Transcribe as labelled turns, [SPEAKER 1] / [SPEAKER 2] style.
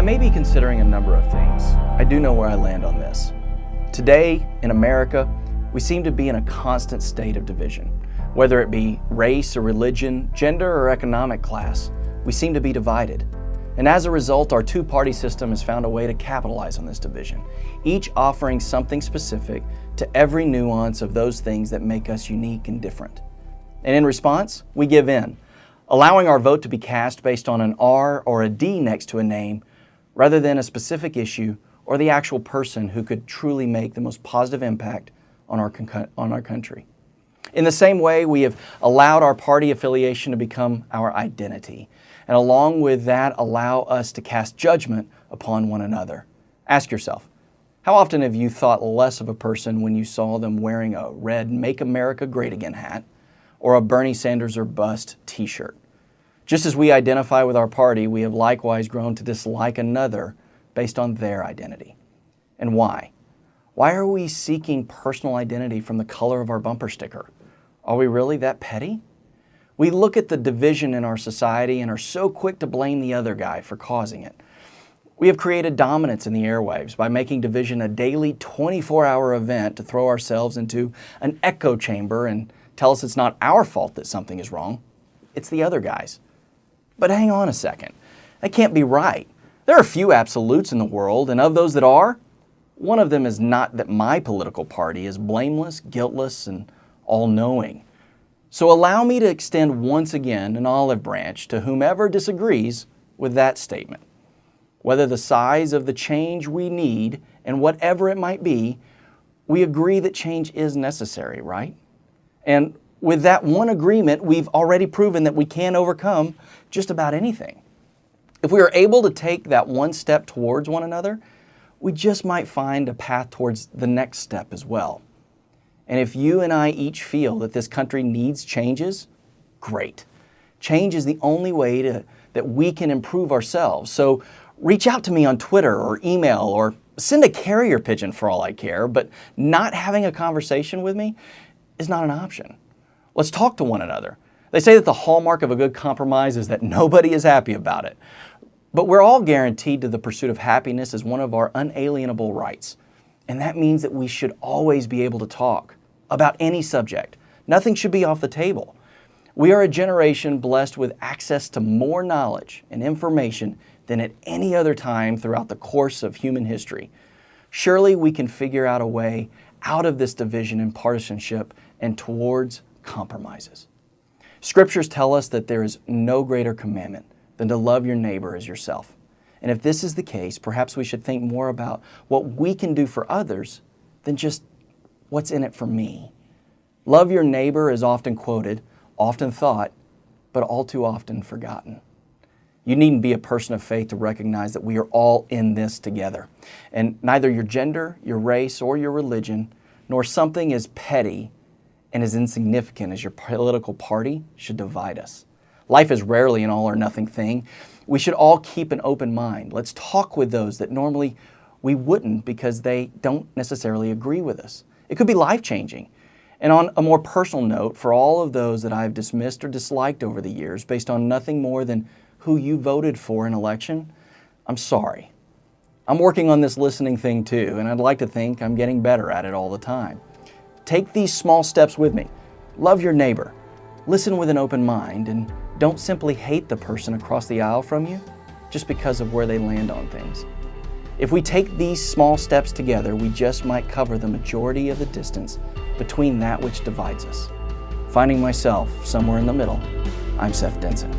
[SPEAKER 1] may be considering a number of things. I do know where I land on this. Today, in America, we seem to be in a constant state of division. Whether it be race or religion, gender or economic class, we seem to be divided. And as a result, our two-party system has found a way to capitalize on this division, each offering something specific to every nuance of those things that make us unique and different. And in response, we give in, allowing our vote to be cast based on an R or a D next to a name, rather than a specific issue or the actual person who could truly make the most positive impact on our country. In the same way, we have allowed our party affiliation to become our identity, and along with that, allow us to cast judgment upon one another. Ask yourself, how often have you thought less of a person when you saw them wearing a red Make America Great Again hat or a Bernie Sanders or bust t-shirt? Just as we identify with our party, we have likewise grown to dislike another based on their identity. And why? Why are we seeking personal identity from the color of our bumper sticker? Are we really that petty? We look at the division in our society and are so quick to blame the other guy for causing it. We have created dominance in the airwaves by making division a daily 24-hour event to throw ourselves into an echo chamber and tell us it's not our fault that something is wrong. It's the other guy's. But hang on a second. That can't be right. There are few absolutes in the world, and of those that are, one of them is not that my political party is blameless, guiltless, and all-knowing. So allow me to extend once again an olive branch to whomever disagrees with that statement. Whether the size of the change we need and whatever it might be, we agree that change is necessary, right? And with that one agreement, we've already proven that we can overcome just about anything. If we are able to take that one step towards one another, we just might find a path towards the next step as well. And if you and I each feel that this country needs changes, great. Change is the only way that we can improve ourselves. So reach out to me on Twitter or email or send a carrier pigeon for all I care, but not having a conversation with me is not an option. Let's talk to one another. They say that the hallmark of a good compromise is that nobody is happy about it. But we're all guaranteed to the pursuit of happiness as one of our unalienable rights. And that means that we should always be able to talk about any subject. Nothing should be off the table. We are a generation blessed with access to more knowledge and information than at any other time throughout the course of human history. Surely we can figure out a way out of this division and partisanship and towards compromises. Scriptures tell us that there is no greater commandment than to love your neighbor as yourself. And if this is the case, perhaps we should think more about what we can do for others than just what's in it for me. Love your neighbor is often quoted, often thought, but all too often forgotten. You needn't be a person of faith to recognize that we are all in this together. And neither your gender, your race, or your religion, nor something as petty and as insignificant as your political party should divide us. Life is rarely an all or nothing thing. We should all keep an open mind. Let's talk with those that normally we wouldn't because they don't necessarily agree with us. It could be life-changing. And on a more personal note, for all of those that I've dismissed or disliked over the years based on nothing more than who you voted for in election, I'm sorry. I'm working on this listening thing too, and I'd like to think I'm getting better at it all the time. Take these small steps with me. Love your neighbor. Listen with an open mind, and don't simply hate the person across the aisle from you just because of where they land on things. If we take these small steps together, we just might cover the majority of the distance between that which divides us. Finding myself somewhere in the middle, I'm Seth Denson.